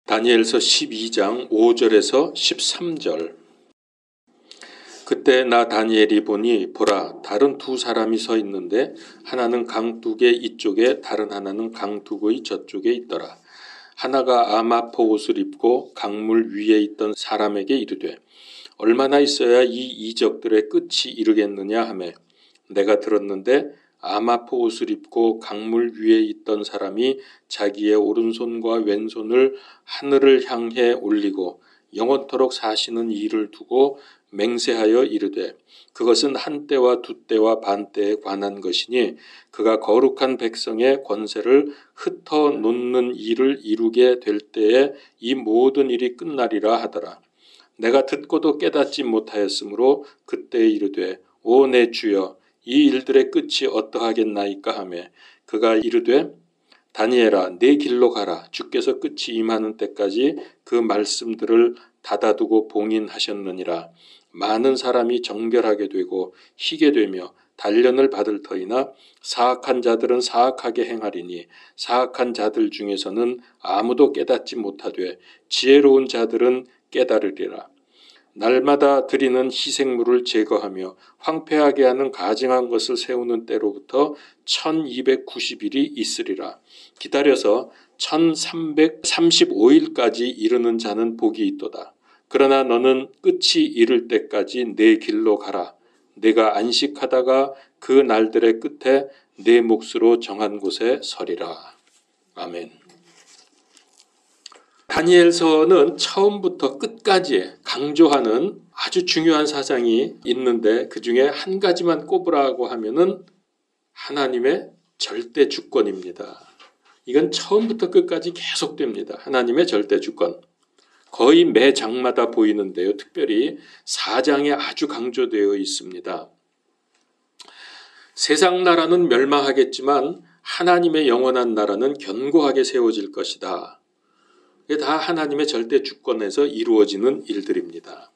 다니엘서 12장 5절에서 13절. 그때 나 다니엘이 보니 보라 다른 두 사람이 서 있는데 하나는 강둑의 이쪽에 다른 하나는 강둑의 저쪽에 있더라. 하나가 아마포 옷을 입고 강물 위에 있던 사람에게 이르되 얼마나 있어야 이 이적들의 끝이 이르겠느냐 하매 내가 들었는데 아마포 옷을 입고 강물 위에 있던 사람이 자기의 오른손과 왼손을 하늘을 향해 올리고 영원토록 사시는 이를 두고 맹세하여 이르되 그것은 한 때와 두 때와 반 때에 관한 것이니 그가 거룩한 백성의 권세를 흩어 놓는 일을 이루게 될 때에 이 모든 일이 끝나리라 하더라. 내가 듣고도 깨닫지 못하였으므로 그때 이르되 오 내 주여 이 일들의 끝이 어떠하겠나이까 하매 그가 이르되 다니엘아 네 길로 가라. 주께서 끝이 임하는 때까지 그 말씀들을 닫아두고 봉인하셨느니라. 많은 사람이 정결하게 되고 희게 되며 단련을 받을 터이나 사악한 자들은 사악하게 행하리니 사악한 자들 중에서는 아무도 깨닫지 못하되 지혜로운 자들은 깨달으리라. 날마다 드리는 희생물을 제거하며 황폐하게 하는 가증한 것을 세우는 때로부터 1290일이 있으리라. 기다려서 1335일까지 이르는 자는 복이 있도다. 그러나 너는 끝이 이를 때까지 내 길로 가라. 내가 안식하다가 그 날들의 끝에 내 몫으로 정한 곳에 서리라. 아멘. 다니엘서는 처음부터 끝까지 강조하는 아주 중요한 사상이 있는데 그 중에 한 가지만 꼽으라고 하면은 하나님의 절대 주권입니다. 이건 처음부터 끝까지 계속됩니다. 하나님의 절대 주권. 거의 매 장마다 보이는데요. 특별히 4장에 아주 강조되어 있습니다. 세상 나라는 멸망하겠지만 하나님의 영원한 나라는 견고하게 세워질 것이다. 이게 다 하나님의 절대 주권에서 이루어지는 일들입니다.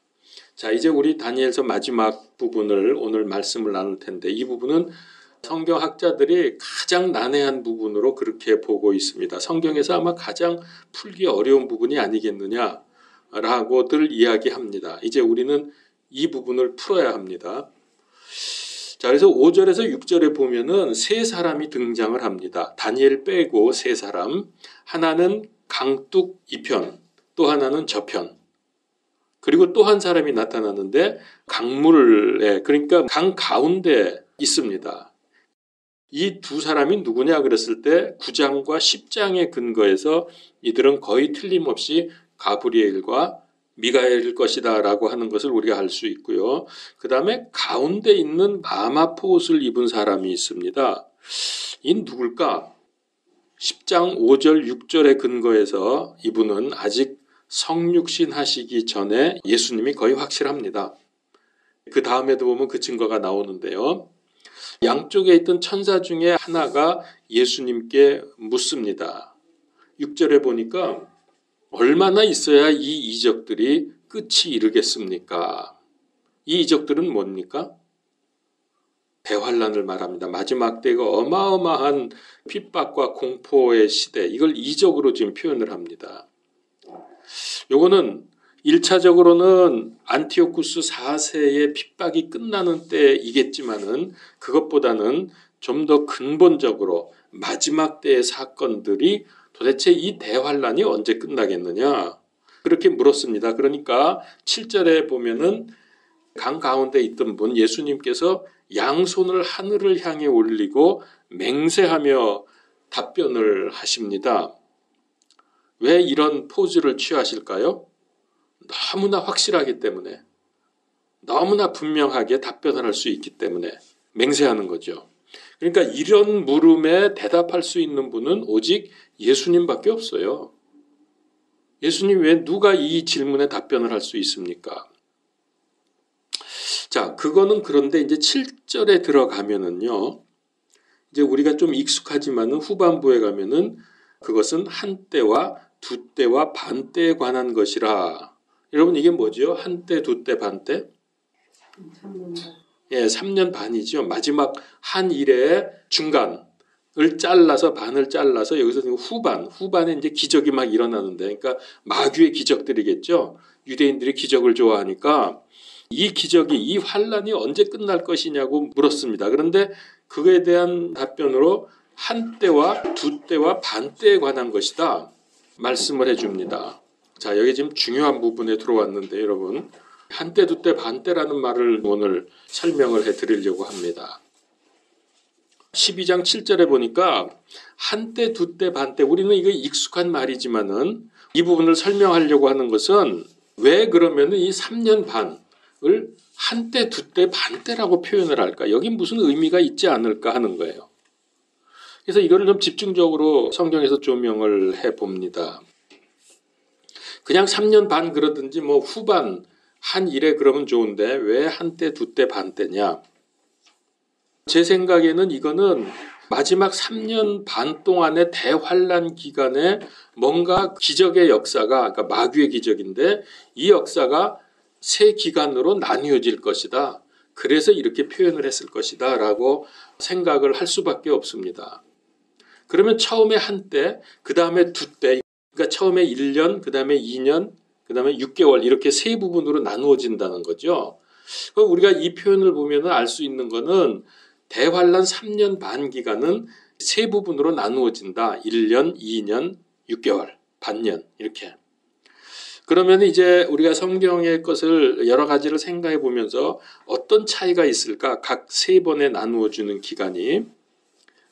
자, 이제 우리 다니엘서 마지막 부분을 오늘 말씀을 나눌 텐데 이 부분은 성경학자들이 가장 난해한 부분으로 그렇게 보고 있습니다. 성경에서 아마 가장 풀기 어려운 부분이 아니겠느냐라고들 이야기합니다. 이제 우리는 이 부분을 풀어야 합니다. 자, 그래서 5절에서 6절에 보면은 세 사람이 등장을 합니다. 다니엘 빼고 세 사람. 하나는 강둑 이편, 또 하나는 저편. 그리고 또 한 사람이 나타나는데 강물에, 그러니까 강 가운데 있습니다. 이 두 사람이 누구냐 그랬을 때 9장과 10장의 근거에서 이들은 거의 틀림없이 가브리엘과 미가엘일 것이다 라고 하는 것을 우리가 알 수 있고요. 그 다음에 가운데 있는 아마포 옷을 입은 사람이 있습니다. 이 누굴까? 10장 5절 6절의 근거에서 이분은 아직 성육신 하시기 전에 예수님이 거의 확실합니다. 그 다음에도 보면 그 증거가 나오는데요. 양쪽에 있던 천사 중에 하나가 예수님께 묻습니다. 6절에 보니까 얼마나 있어야 이 이적들이 끝이 이르겠습니까? 이 이적들은 뭡니까? 대환란을 말합니다. 마지막 때가 어마어마한 핍박과 공포의 시대, 이걸 이적으로 지금 표현을 합니다. 요거는 1차적으로는 안티오쿠스 4세의 핍박이 끝나는 때이겠지만은 그것보다는 좀 더 근본적으로 마지막 때의 사건들이 도대체 이 대환란이 언제 끝나겠느냐? 그렇게 물었습니다. 그러니까 7절에 보면은 강 가운데 있던 분 예수님께서 양손을 하늘을 향해 올리고 맹세하며 답변을 하십니다. 왜 이런 포즈를 취하실까요? 너무나 확실하기 때문에, 너무나 분명하게 답변을 할 수 있기 때문에 맹세하는 거죠. 그러니까 이런 물음에 대답할 수 있는 분은 오직 예수님밖에 없어요. 예수님 외에 누가 이 질문에 답변을 할 수 있습니까? 자, 그거는 그런데 이제 7절에 들어가면은요, 이제 우리가 좀 익숙하지만은 후반부에 가면은 그것은 한 때와 두 때와 반 때에 관한 것이라. 여러분 이게 뭐죠? 한 때, 두 때, 반 때? 3년 반. 예, 3년 반이죠. 마지막 한 일의 중간. 잘라서 반을 잘라서 여기서 지금 후반에 이제 기적이 막 일어나는데, 그러니까 마귀의 기적들이겠죠. 유대인들이 기적을 좋아하니까 이 기적이, 이 환란이 언제 끝날 것이냐고 물었습니다. 그런데 그거에 대한 답변으로 한 때와 두 때와 반 때에 관한 것이다 말씀을 해줍니다. 자, 여기 지금 중요한 부분에 들어왔는데 여러분, 한 때, 두 때, 반 때라는 말을 오늘 설명을 해드리려고 합니다. 12장 7절에 보니까 한 때, 두 때, 반 때, 우리는 이거 익숙한 말이지만은 이 부분을 설명하려고 하는 것은 왜 그러면 이 3년 반을 한 때, 두 때, 반 때라고 표현을 할까? 여기 무슨 의미가 있지 않을까 하는 거예요. 그래서 이거를 좀 집중적으로 성경에서 조명을 해봅니다. 그냥 3년 반 그러든지 뭐 후반 한 일에 그러면 좋은데 왜 한 때, 두 때, 반 때냐? 제 생각에는 이거는 마지막 3년 반 동안의 대환란 기간에 뭔가 기적의 역사가, 그러니까 마귀의 기적인데 이 역사가 세 기간으로 나뉘어질 것이다. 그래서 이렇게 표현을 했을 것이다 라고 생각을 할 수밖에 없습니다. 그러면 처음에 한 때, 그 다음에 두 때, 그러니까 처음에 1년, 그 다음에 2년, 그 다음에 6개월 이렇게 세 부분으로 나누어진다는 거죠. 우리가 이 표현을 보면 알 수 있는 거는 대환란 3년 반 기간은 세 부분으로 나누어진다. 1년, 2년, 6개월, 반년 이렇게. 그러면 이제 우리가 성경의 것을 여러 가지를 생각해 보면서 어떤 차이가 있을까? 각 세 번에 나누어주는 기간이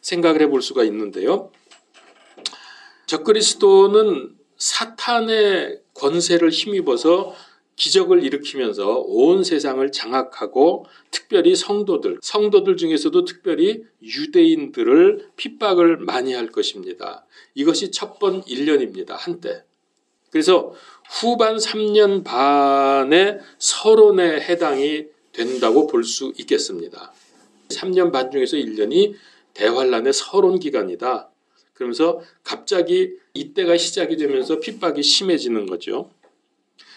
생각을 해볼 수가 있는데요. 적그리스도는 사탄의 권세를 힘입어서 기적을 일으키면서 온 세상을 장악하고 특별히 성도들 중에서도 특별히 유대인들을 핍박을 많이 할 것입니다. 이것이 첫 번 1년입니다. 한때. 그래서 후반 3년 반의 서론에 해당이 된다고 볼 수 있겠습니다. 3년 반 중에서 1년이 대환란의 서론 기간이다. 그러면서 갑자기 이때가 시작이 되면서 핍박이 심해지는 거죠.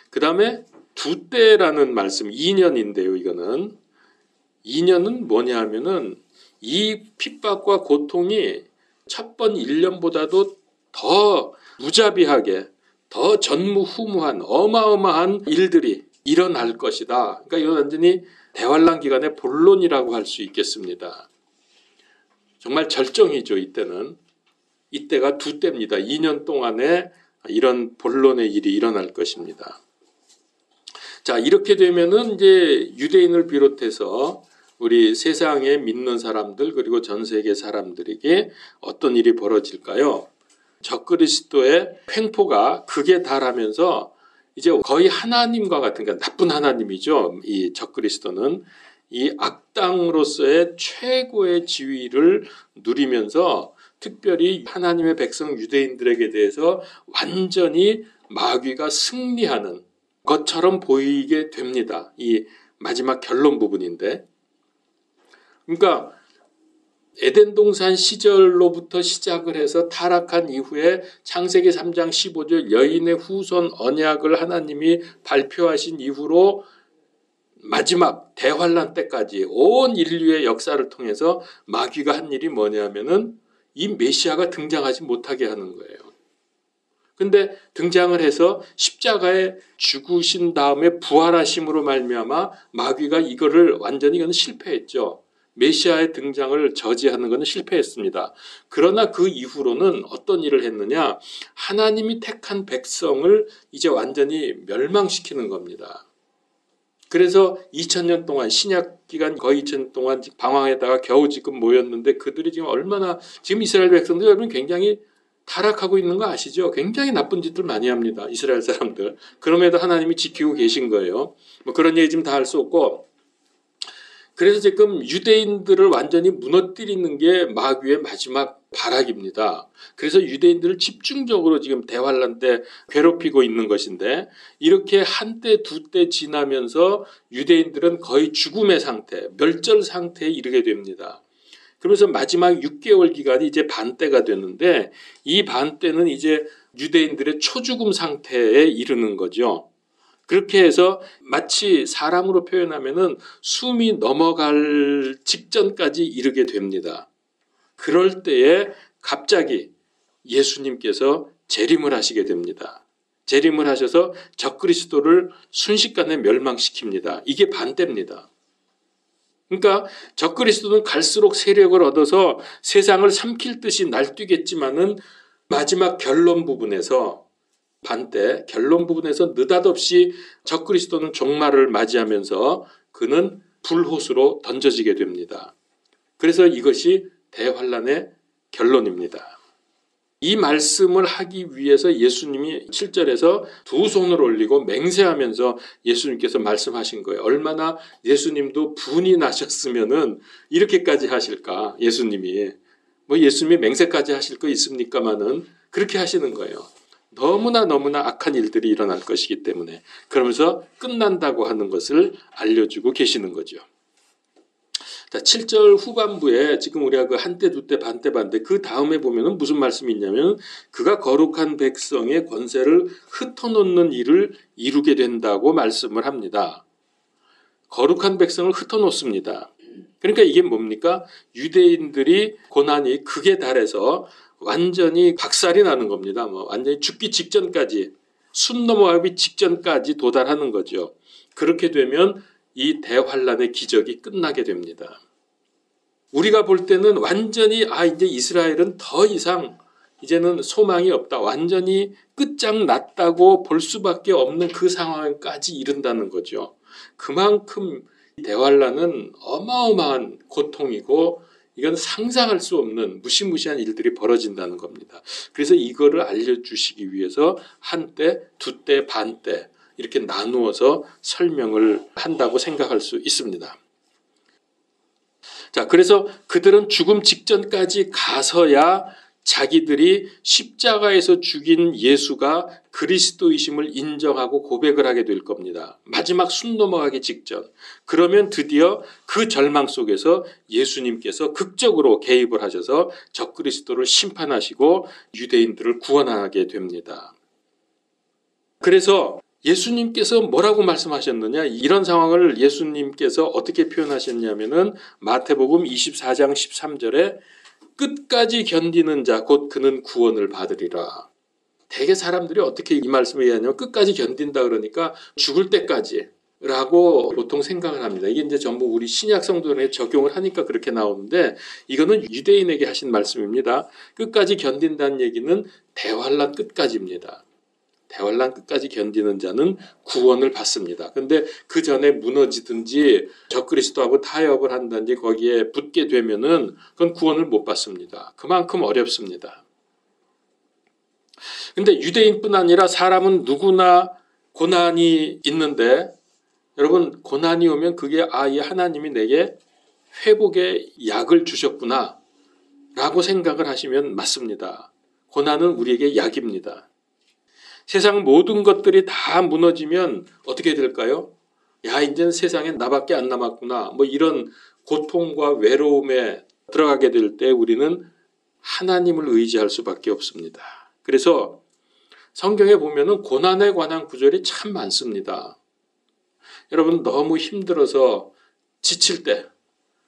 그 다음에 두 때라는 말씀, 2년인데요. 이거는 2년은 뭐냐 하면은 이 핍박과 고통이 첫 번 1년보다도 더 무자비하게, 더 전무후무한 어마어마한 일들이 일어날 것이다. 그러니까 이건 완전히 대환란 기간의 본론이라고 할 수 있겠습니다. 정말 절정이죠. 이때가 두 때입니다. 2년 동안에 이런 본론의 일이 일어날 것입니다. 자, 이렇게 되면은 이제 유대인을 비롯해서 우리 세상에 믿는 사람들 그리고 전 세계 사람들에게 어떤 일이 벌어질까요? 적그리스도의 횡포가 극에 달하면서 이제 거의 하나님과 같은, 그러니까 나쁜 하나님이죠. 이 적그리스도는 이 악당으로서의 최고의 지위를 누리면서 특별히 하나님의 백성 유대인들에게 대해서 완전히 마귀가 승리하는 것처럼 보이게 됩니다. 이 마지막 결론 부분인데, 그러니까 에덴 동산 시절로부터 시작을 해서 타락한 이후에 창세기 3장 15절 여인의 후손 언약을 하나님이 발표하신 이후로 마지막 대환란 때까지 온 인류의 역사를 통해서 마귀가 한 일이 뭐냐면은 이 메시아가 등장하지 못하게 하는 거예요. 근데 등장을 해서 십자가에 죽으신 다음에 부활하심으로 말미암아 마귀가 이거를 완전히 이건 실패했죠. 메시아의 등장을 저지하는 것은 실패했습니다. 그러나 그 이후로는 어떤 일을 했느냐? 하나님이 택한 백성을 이제 완전히 멸망시키는 겁니다. 그래서 2000년 동안 신약 기간 거의 2000년 동안 방황에다가 겨우 지금 모였는데 그들이 지금 얼마나 지금 이스라엘 백성들 여러분 굉장히 타락하고 있는 거 아시죠? 굉장히 나쁜 짓들 많이 합니다. 이스라엘 사람들. 그럼에도 하나님이 지키고 계신 거예요. 뭐 그런 얘기 지금 다 할 수 없고, 그래서 지금 유대인들을 완전히 무너뜨리는 게 마귀의 마지막 발악입니다. 그래서 유대인들을 집중적으로 지금 대환란 때 괴롭히고 있는 것인데, 이렇게 한때 두 때 지나면서 유대인들은 거의 죽음의 상태, 멸절 상태에 이르게 됩니다. 그러면서 마지막 6개월 기간이 이제 반때가 되는데, 이 반때는 이제 유대인들의 초죽음 상태에 이르는 거죠. 그렇게 해서 마치 사람으로 표현하면은 숨이 넘어갈 직전까지 이르게 됩니다. 그럴 때에 갑자기 예수님께서 재림을 하시게 됩니다. 재림을 하셔서 적그리스도를 순식간에 멸망시킵니다. 이게 반대입니다. 그러니까 적그리스도는 갈수록 세력을 얻어서 세상을 삼킬 듯이 날뛰겠지만은 마지막 결론 부분에서 느닷없이 적그리스도는 종말을 맞이하면서 그는 불호수로 던져지게 됩니다. 그래서 이것이 대환란의 결론입니다. 이 말씀을 하기 위해서 예수님이 7절에서 두 손을 올리고 맹세하면서 예수님께서 말씀하신 거예요. 얼마나 예수님도 분이 나셨으면은 이렇게까지 하실까? 예수님이 맹세까지 하실 거 있습니까마는 그렇게 하시는 거예요. 너무나 악한 일들이 일어날 것이기 때문에. 그러면서 끝난다고 하는 것을 알려주고 계시는 거죠. 자, 7절 후반부에 지금 우리가 그 한때 두때 반때 그 다음에 보면은 무슨 말씀이 있냐면 그가 거룩한 백성의 권세를 흩어놓는 일을 이루게 된다고 말씀을 합니다. 거룩한 백성을 흩어놓습니다. 그러니까 이게 뭡니까? 유대인들이 고난이 극에 달해서 완전히 박살이 나는 겁니다. 완전히 죽기 직전까지, 숨 넘어가기 직전까지 도달하는 거죠. 그렇게 되면 이 대환란의 기적이 끝나게 됩니다. 우리가 볼 때는 완전히 이제 이스라엘은 더 이상 이제는 소망이 없다. 완전히 끝장났다고 볼 수밖에 없는 그 상황까지 이른다는 거죠. 그만큼 대환란은 어마어마한 고통이고 이건 상상할 수 없는 무시무시한 일들이 벌어진다는 겁니다. 그래서 이거를 알려주시기 위해서 한때, 두때, 반때 이렇게 나누어서 설명을 한다고 생각할 수 있습니다. 자, 그래서 그들은 죽음 직전까지 가서야 자기들이 십자가에서 죽인 예수가 그리스도이심을 인정하고 고백을 하게 될 겁니다. 마지막 숨 넘어가기 직전. 그러면 드디어 그 절망 속에서 예수님께서 극적으로 개입을 하셔서 적그리스도를 심판하시고 유대인들을 구원하게 됩니다. 그래서 예수님께서 뭐라고 말씀하셨느냐? 이런 상황을 예수님께서 어떻게 표현하셨냐면은 마태복음 24장 13절에 끝까지 견디는 자 곧 그는 구원을 받으리라. 대개 사람들이 어떻게 이 말씀을 이해하냐면 끝까지 견딘다 그러니까 죽을 때까지라고 보통 생각을 합니다. 이게 이제 전부 우리 신약 성도들에 적용을 하니까 그렇게 나오는데 이거는 유대인에게 하신 말씀입니다. 끝까지 견딘다는 얘기는 대환란 끝까지입니다. 대환란 끝까지 견디는 자는 구원을 받습니다. 그런데 그 전에 무너지든지 적그리스도하고 타협을 한다든지 거기에 붙게 되면은 그건 구원을 못 받습니다. 그만큼 어렵습니다. 그런데 유대인뿐 아니라 사람은 누구나 고난이 있는데 여러분 고난이 오면 그게 이 하나님이 내게 회복의 약을 주셨구나 라고 생각을 하시면 맞습니다. 고난은 우리에게 약입니다. 세상 모든 것들이 다 무너지면 어떻게 될까요? 이제는 세상에 나밖에 안 남았구나. 이런 고통과 외로움에 들어가게 될 때 우리는 하나님을 의지할 수밖에 없습니다. 그래서 성경에 보면은 고난에 관한 구절이 참 많습니다. 여러분 너무 힘들어서 지칠 때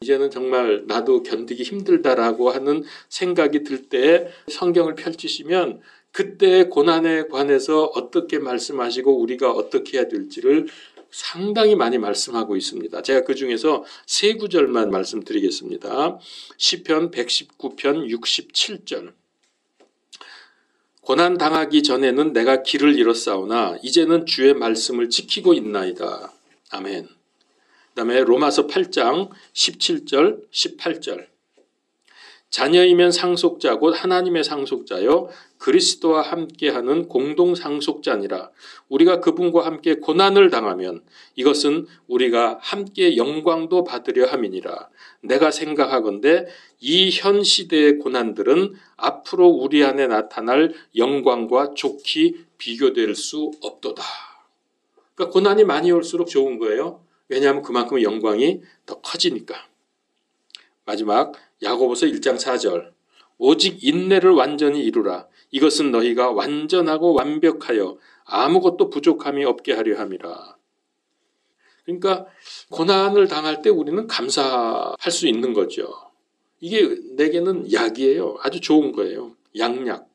이제는 정말 나도 견디기 힘들다라고 하는 생각이 들 때에 성경을 펼치시면 그때의 고난에 관해서 어떻게 말씀하시고 우리가 어떻게 해야 될지를 상당히 많이 말씀하고 있습니다. 제가 그 중에서 세 구절만 말씀드리겠습니다. 시편 119편 67절. 고난 당하기 전에는 내가 길을 잃었사오나 이제는 주의 말씀을 지키고 있나이다. 아멘. 그다음에 로마서 8장 17절 18절. 자녀이면 상속자 곧 하나님의 상속자요 그리스도와 함께하는 공동 상속자니라. 우리가 그분과 함께 고난을 당하면 이것은 우리가 함께 영광도 받으려 함이니라. 내가 생각하건대 이 현 시대의 고난들은 앞으로 우리 안에 나타날 영광과 좋게 비교될 수 없도다. 그러니까 고난이 많이 올수록 좋은 거예요. 왜냐하면 그만큼 영광이 더 커지니까. 마지막 야고보서 1장 4절. 오직 인내를 완전히 이루라. 이것은 너희가 완전하고 완벽하여 아무것도 부족함이 없게 하려 함이라. 그러니까 고난을 당할 때 우리는 감사할 수 있는 거죠. 이게 내게는 약이에요. 아주 좋은 거예요. 양약.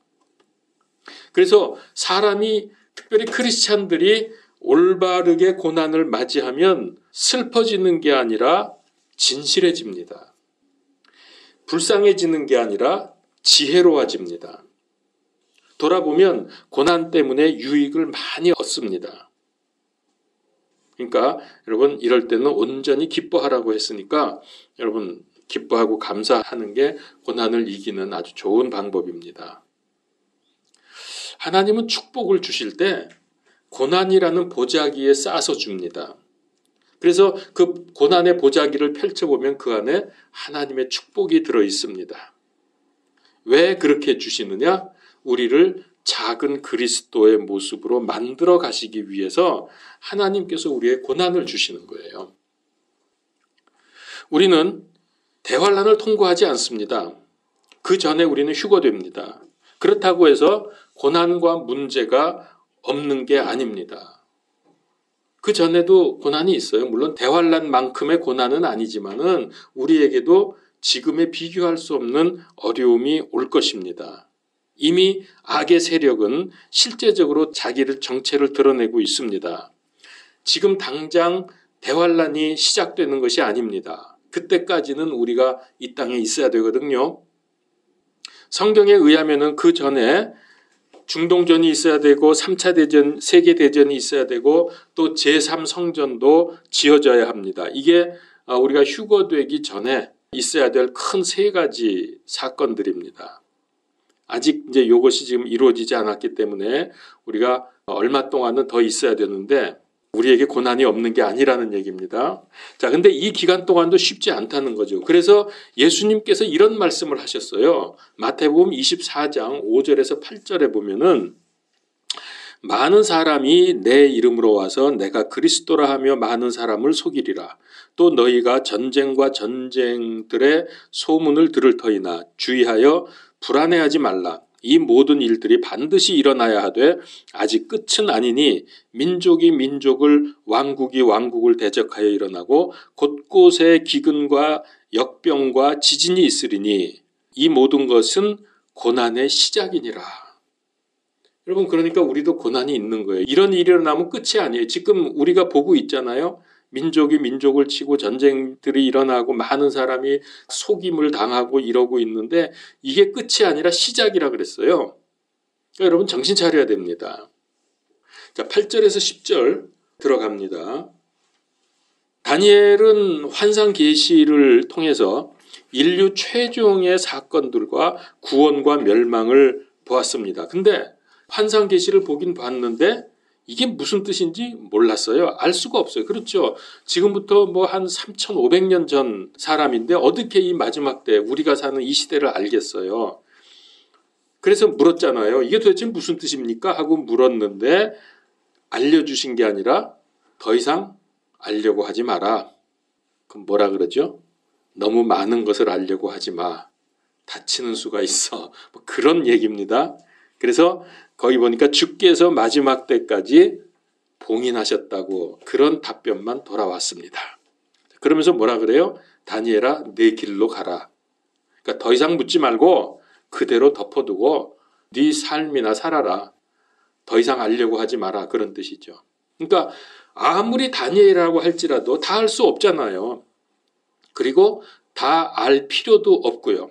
그래서 사람이, 특별히 크리스찬들이 올바르게 고난을 맞이하면 슬퍼지는 게 아니라 진실해집니다. 불쌍해지는 게 아니라 지혜로워집니다. 돌아보면 고난 때문에 유익을 많이 얻습니다. 그러니까 여러분, 이럴 때는 온전히 기뻐하라고 했으니까 여러분, 기뻐하고 감사하는 게 고난을 이기는 아주 좋은 방법입니다. 하나님은 축복을 주실 때 고난이라는 보자기에 싸서 줍니다. 그래서 그 고난의 보자기를 펼쳐보면 그 안에 하나님의 축복이 들어 있습니다. 왜 그렇게 주시느냐? 우리를 작은 그리스도의 모습으로 만들어 가시기 위해서 하나님께서 우리의 고난을 주시는 거예요. 우리는 대환란을 통과하지 않습니다. 그 전에 우리는 휴거됩니다. 그렇다고 해서 고난과 문제가 없는 게 아닙니다. 그 전에도 고난이 있어요. 물론 대환란만큼의 고난은 아니지만은 우리에게도 지금에 비교할 수 없는 어려움이 올 것입니다. 이미 악의 세력은 실제적으로 자기를 정체를 드러내고 있습니다. 지금 당장 대환란이 시작되는 것이 아닙니다. 그때까지는 우리가 이 땅에 있어야 되거든요. 성경에 의하면은 그 전에 중동전이 있어야 되고 3차 대전, 세계대전이 있어야 되고 또 제3성전도 지어져야 합니다. 이게 우리가 휴거되기 전에 있어야 될 큰 세 가지 사건들입니다. 아직 이제 이것이 지금 이루어지지 않았기 때문에 우리가 얼마 동안은 더 있어야 되는데 우리에게 고난이 없는 게 아니라는 얘기입니다. 자, 근데 이 기간 동안도 쉽지 않다는 거죠. 그래서 예수님께서 이런 말씀을 하셨어요. 마태복음 24장 5절에서 8절에 보면은 많은 사람이 내 이름으로 와서 내가 그리스도라 하며 많은 사람을 속이리라. 또 너희가 전쟁과 전쟁들의 소문을 들을 터이나 주의하여 불안해하지 말라. 이 모든 일들이 반드시 일어나야 하되 아직 끝은 아니니 민족이 민족을 왕국이 왕국을 대적하여 일어나고 곳곳에 기근과 역병과 지진이 있으리니 이 모든 것은 고난의 시작이니라. 여러분, 그러니까 우리도 고난이 있는 거예요. 이런 일이 일어나면 끝이 아니에요. 지금 우리가 보고 있잖아요. 민족이 민족을 치고 전쟁들이 일어나고 많은 사람이 속임을 당하고 이러고 있는데 이게 끝이 아니라 시작이라 그랬어요. 그러니까 여러분 정신 차려야 됩니다. 자, 8절에서 10절 들어갑니다. 다니엘은 환상 계시를 통해서 인류 최종의 사건들과 구원과 멸망을 보았습니다. 근데 환상 계시를 보긴 봤는데 이게 무슨 뜻인지 몰랐어요. 알 수가 없어요. 그렇죠. 지금부터 뭐 한 3,500년 전 사람인데 어떻게 이 마지막 때 우리가 사는 이 시대를 알겠어요. 그래서 물었잖아요. 이게 도대체 무슨 뜻입니까? 하고 물었는데 알려주신 게 아니라 더 이상 알려고 하지 마라. 그럼 뭐라 그러죠? 너무 많은 것을 알려고 하지 마. 다치는 수가 있어. 뭐 그런 얘기입니다. 그래서 거기 보니까 주께서 마지막 때까지 봉인하셨다고 그런 답변만 돌아왔습니다. 그러면서 뭐라 그래요? 다니엘아, 내 길로 가라. 그러니까 더 이상 묻지 말고 그대로 덮어두고 네 삶이나 살아라. 더 이상 알려고 하지 마라. 그런 뜻이죠. 그러니까 아무리 다니엘이라고 할지라도 다 알 수 없잖아요. 그리고 다 알 필요도 없고요.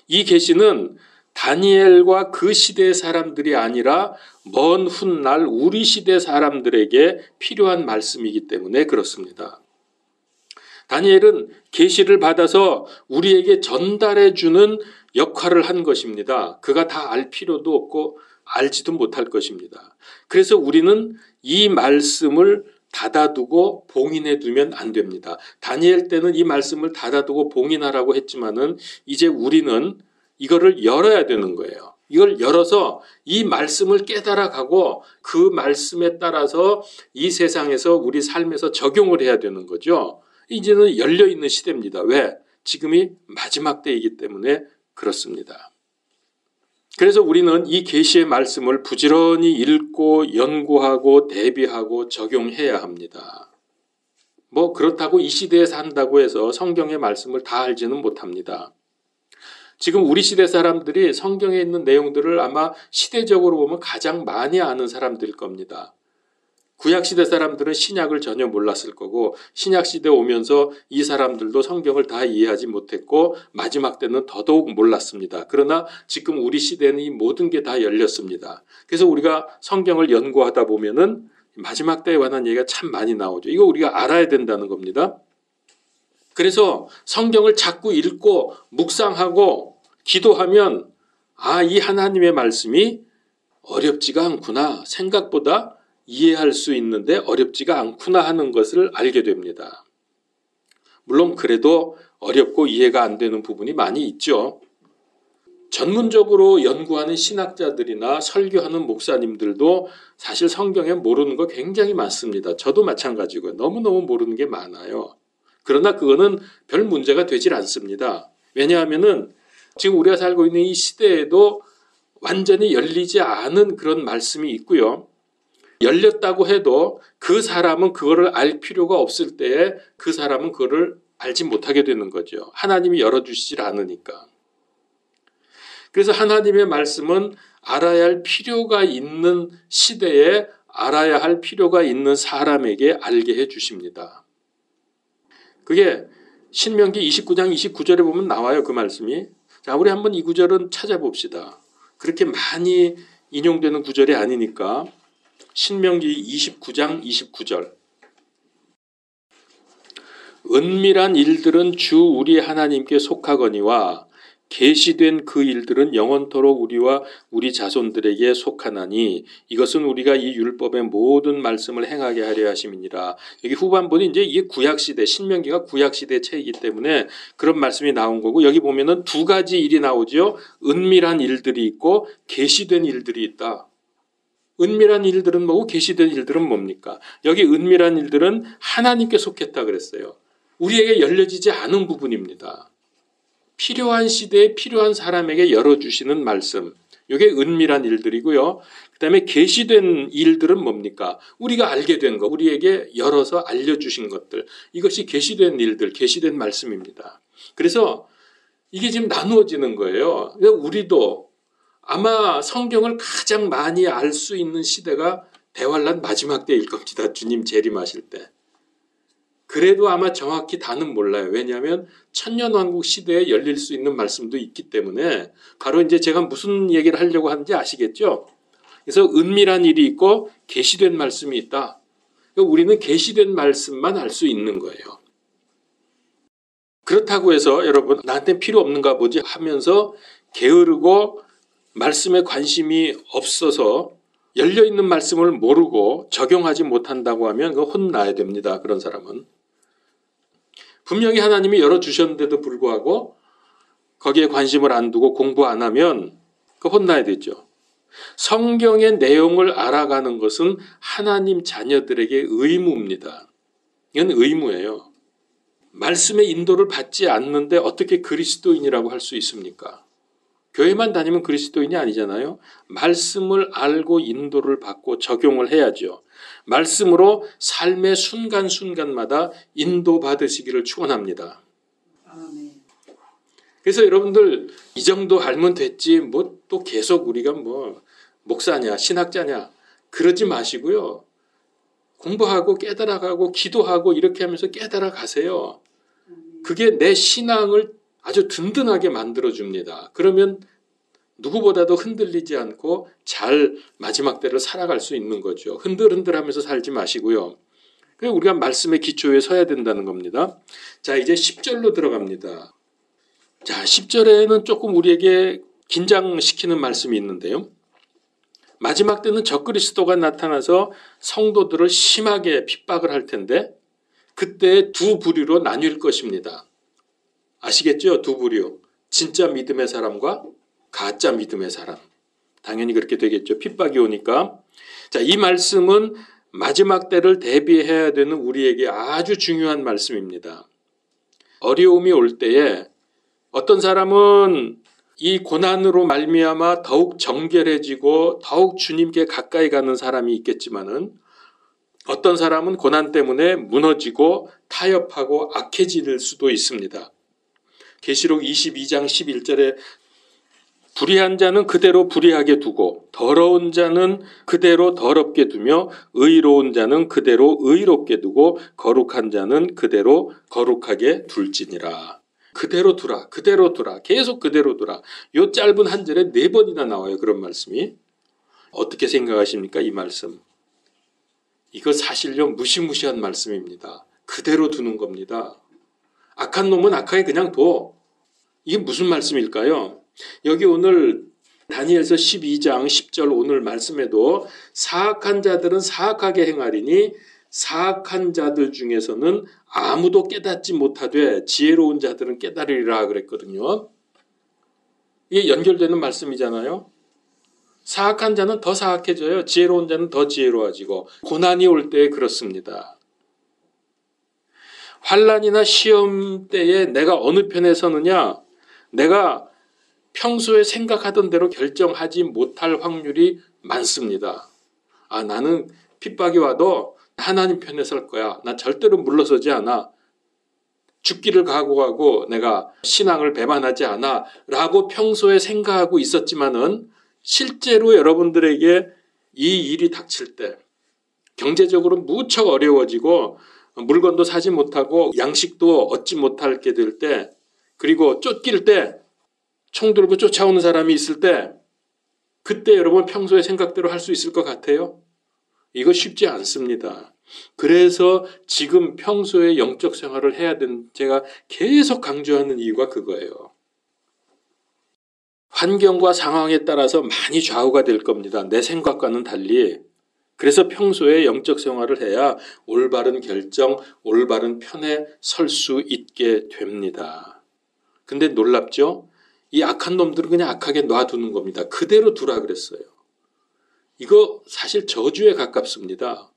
이 계시는 다니엘과 그 시대의 사람들이 아니라 먼 훗날 우리 시대 사람들에게 필요한 말씀이기 때문에 그렇습니다. 다니엘은 계시를 받아서 우리에게 전달해 주는 역할을 한 것입니다. 그가 다 알 필요도 없고 알지도 못할 것입니다. 그래서 우리는 이 말씀을 닫아두고 봉인해 두면 안 됩니다. 다니엘 때는 이 말씀을 닫아두고 봉인하라고 했지만은 이제 우리는 이거를 열어야 되는 거예요. 이걸 열어서 이 말씀을 깨달아가고 그 말씀에 따라서 이 세상에서 우리 삶에서 적용을 해야 되는 거죠. 이제는 열려있는 시대입니다. 왜? 지금이 마지막 때이기 때문에 그렇습니다. 그래서 우리는 이 계시의 말씀을 부지런히 읽고 연구하고 대비하고 적용해야 합니다. 뭐 그렇다고 이 시대에 산다고 해서 성경의 말씀을 다 알지는 못합니다. 지금 우리 시대 사람들이 성경에 있는 내용들을 아마 시대적으로 보면 가장 많이 아는 사람들일 겁니다. 구약시대 사람들은 신약을 전혀 몰랐을 거고 신약시대 오면서 이 사람들도 성경을 다 이해하지 못했고 마지막 때는 더더욱 몰랐습니다. 그러나 지금 우리 시대는 이 모든 게 다 열렸습니다. 그래서 우리가 성경을 연구하다 보면은 마지막 때에 관한 얘기가 참 많이 나오죠. 이거 우리가 알아야 된다는 겁니다. 그래서 성경을 자꾸 읽고 묵상하고 기도하면 이 하나님의 말씀이 어렵지가 않구나. 생각보다 이해할 수 있는데 어렵지가 않구나 하는 것을 알게 됩니다. 물론 그래도 어렵고 이해가 안 되는 부분이 많이 있죠. 전문적으로 연구하는 신학자들이나 설교하는 목사님들도 사실 성경에 모르는 거 굉장히 많습니다. 저도 마찬가지고요. 너무너무 모르는 게 많아요. 그러나 그거는 별 문제가 되질 않습니다. 왜냐하면은 지금 우리가 살고 있는 이 시대에도 완전히 열리지 않은 그런 말씀이 있고요. 열렸다고 해도 그 사람은 그거를 알 필요가 없을 때에 그 사람은 그거를 알지 못하게 되는 거죠. 하나님이 열어주시질 않으니까. 그래서 하나님의 말씀은 알아야 할 필요가 있는 시대에 알아야 할 필요가 있는 사람에게 알게 해주십니다. 그게 신명기 29장 29절에 보면 나와요. 그 말씀이. 자, 우리 한번 이 구절은 찾아봅시다. 그렇게 많이 인용되는 구절이 아니니까 신명기 29장 29절. 은밀한 일들은 주 우리 하나님께 속하거니와 계시된 그 일들은 영원토록 우리와 우리 자손들에게 속하나니 이것은 우리가 이 율법의 모든 말씀을 행하게 하려 하심이니라. 여기 후반부는 이제 이게 구약시대, 신명기가 구약시대 책이기 때문에 그런 말씀이 나온 거고, 여기 보면은 두 가지 일이 나오죠. 은밀한 일들이 있고 계시된 일들이 있다. 은밀한 일들은 뭐고 계시된 일들은 뭡니까? 여기 은밀한 일들은 하나님께 속했다 그랬어요. 우리에게 열려지지 않은 부분입니다. 필요한 시대에 필요한 사람에게 열어주시는 말씀. 이게 은밀한 일들이고요. 그 다음에 계시된 일들은 뭡니까? 우리가 알게 된 것, 우리에게 열어서 알려주신 것들. 이것이 계시된 일들, 계시된 말씀입니다. 그래서 이게 지금 나누어지는 거예요. 우리도 아마 성경을 가장 많이 알 수 있는 시대가 대환란 마지막 때일 겁니다. 주님 재림하실 때. 그래도 아마 정확히 다는 몰라요. 왜냐하면 천년왕국 시대에 열릴 수 있는 말씀도 있기 때문에 바로 이제 제가 무슨 얘기를 하려고 하는지 아시겠죠? 그래서 은밀한 일이 있고 계시된 말씀이 있다. 그러니까 우리는 계시된 말씀만 알 수 있는 거예요. 그렇다고 해서 여러분 나한테 필요 없는가 보지 하면서 게으르고 말씀에 관심이 없어서 열려있는 말씀을 모르고 적용하지 못한다고 하면 그거 혼나야 됩니다. 그런 사람은. 분명히 하나님이 열어주셨는데도 불구하고 거기에 관심을 안 두고 공부 안 하면 그거 혼나야 되죠. 성경의 내용을 알아가는 것은 하나님 자녀들에게 의무입니다. 이건 의무예요. 말씀의 인도를 받지 않는데 어떻게 그리스도인이라고 할 수 있습니까? 교회만 다니면 그리스도인이 아니잖아요. 말씀을 알고 인도를 받고 적용을 해야죠. 말씀으로 삶의 순간순간마다 인도받으시기를 축원합니다. 그래서 여러분들 이 정도 알면 됐지 뭐 또 계속 우리가 뭐 목사냐 신학자냐 그러지 마시고요. 공부하고 깨달아가고 기도하고 이렇게 하면서 깨달아가세요. 그게 내 신앙을 아주 든든하게 만들어줍니다. 그러면 누구보다도 흔들리지 않고 잘 마지막 때를 살아갈 수 있는 거죠. 흔들흔들하면서 살지 마시고요. 그래서 우리가 말씀의 기초에 서야 된다는 겁니다. 자, 이제 10절로 들어갑니다. 자, 10절에는 조금 우리에게 긴장시키는 말씀이 있는데요. 마지막 때는 적그리스도가 나타나서 성도들을 심하게 핍박을 할 텐데 그때 두 부류로 나뉠 것입니다. 아시겠죠? 두 부류. 진짜 믿음의 사람과 가짜 믿음의 사람. 당연히 그렇게 되겠죠. 핍박이 오니까. 자, 이 말씀은 마지막 때를 대비해야 되는 우리에게 아주 중요한 말씀입니다. 어려움이 올 때에 어떤 사람은 이 고난으로 말미암아 더욱 정결해지고 더욱 주님께 가까이 가는 사람이 있겠지만은 어떤 사람은 고난 때문에 무너지고 타협하고 악해질 수도 있습니다. 계시록 22장 11절에 불의한 자는 그대로 불의하게 두고 더러운 자는 그대로 더럽게 두며 의로운 자는 그대로 의롭게 두고 거룩한 자는 그대로 거룩하게 둘지니라. 그대로 두라, 그대로 두라, 계속 그대로 두라. 요 짧은 한 절에 4번이나 나와요. 그런 말씀이. 어떻게 생각하십니까? 이 말씀. 이거 사실요 무시무시한 말씀입니다. 그대로 두는 겁니다. 악한 놈은 악하게 그냥 둬. 이게 무슨 말씀일까요? 여기 오늘 다니엘서 12장 10절 오늘 말씀에도 사악한 자들은 사악하게 행하리니 사악한 자들 중에서는 아무도 깨닫지 못하되 지혜로운 자들은 깨달으리라 그랬거든요. 이게 연결되는 말씀이잖아요. 사악한 자는 더 사악해져요. 지혜로운 자는 더 지혜로워지고 고난이 올 때 그렇습니다. 환난이나 시험 때에 내가 어느 편에 서느냐, 내가 평소에 생각하던 대로 결정하지 못할 확률이 많습니다. 나는 핍박이 와도 하나님 편에 설 거야. 나 절대로 물러서지 않아. 죽기를 각오하고 내가 신앙을 배반하지 않아. 라고 평소에 생각하고 있었지만은 실제로 여러분들에게 이 일이 닥칠 때 경제적으로 무척 어려워지고 물건도 사지 못하고 양식도 얻지 못하게 될 때 그리고 쫓길 때 총 들고 쫓아오는 사람이 있을 때 그때 여러분 평소에 생각대로 할 수 있을 것 같아요? 이거 쉽지 않습니다. 그래서 지금 평소에 영적 생활을 해야 되는 제가 계속 강조하는 이유가 그거예요. 환경과 상황에 따라서 많이 좌우가 될 겁니다. 내 생각과는 달리. 그래서 평소에 영적 생활을 해야 올바른 결정, 올바른 편에 설 수 있게 됩니다. 근데 놀랍죠? 이 악한 놈들은 그냥 악하게 놔두는 겁니다. 그대로 두라 그랬어요. 이거 사실 저주에 가깝습니다.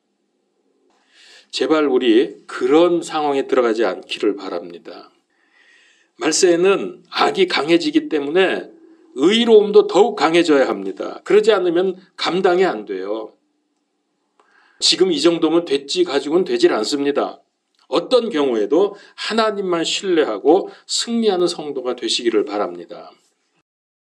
제발 우리 그런 상황에 들어가지 않기를 바랍니다. 말세에는 악이 강해지기 때문에 의로움도 더욱 강해져야 합니다. 그러지 않으면 감당이 안 돼요. 지금 이 정도면 됐지 가지고는 되질 않습니다. 어떤 경우에도 하나님만 신뢰하고 승리하는 성도가 되시기를 바랍니다.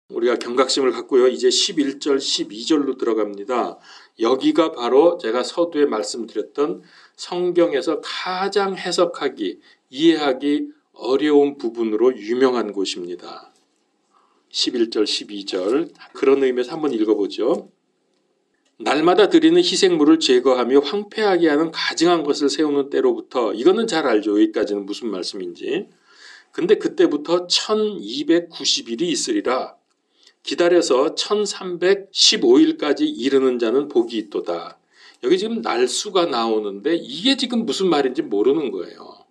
우리가 경각심을 갖고요. 이제 11절, 12절로 들어갑니다. 여기가 바로 제가 서두에 말씀드렸던 성경에서 가장 해석하기, 이해하기 어려운 부분으로 유명한 곳입니다. 11절, 12절 그런 의미에서 한번 읽어보죠. 날마다 드리는 희생물을 제거하며 황폐하게 하는 가증한 것을 세우는 때로부터 이거는 잘 알죠. 여기까지는 무슨 말씀인지. 근데 그때부터 1290일이 있으리라. 기다려서 1315일까지 이르는 자는 복이 있도다. 여기 지금 날수가 나오는데 이게 지금 무슨 말인지 모르는 거예요.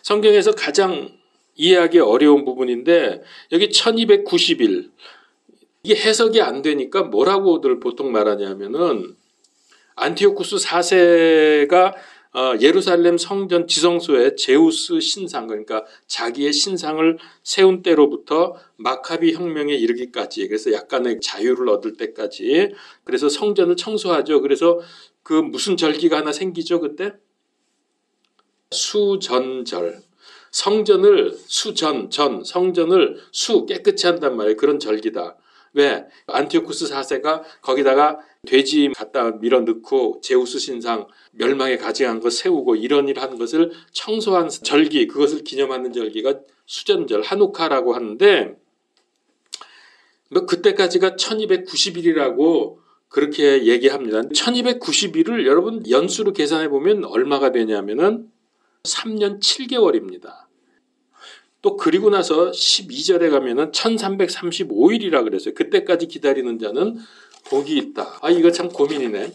성경에서 가장 이해하기 어려운 부분인데 여기 1290일 이게 해석이 안 되니까 뭐라고들 보통 말하냐면은 안티오쿠스 4세가 예루살렘 성전 지성소에 제우스 신상 그러니까 자기의 신상을 세운 때로부터 마카비 혁명에 이르기까지 그래서 약간의 자유를 얻을 때까지 그래서 성전을 청소하죠. 그래서 그 무슨 절기가 하나 생기죠 그때? 수전절. 성전을 성전을 깨끗이 한단 말이에요. 그런 절기다. 왜? 안티오쿠스 4세가 거기다가 돼지 갖다 밀어넣고 제우스 신상 멸망에 가증한 거 세우고 이런 일 한 것을 청소한 절기 그것을 기념하는 절기가 수전절 하누카라고 하는데 뭐 그때까지가 1290일이라고 그렇게 얘기합니다. 1290일을 여러분 연수로 계산해 보면 얼마가 되냐면은 3년 7개월입니다. 또 그리고 나서 12절에 가면은 1335일이라 그랬어요. 그때까지 기다리는 자는 복이 있다. 이거 참 고민이네.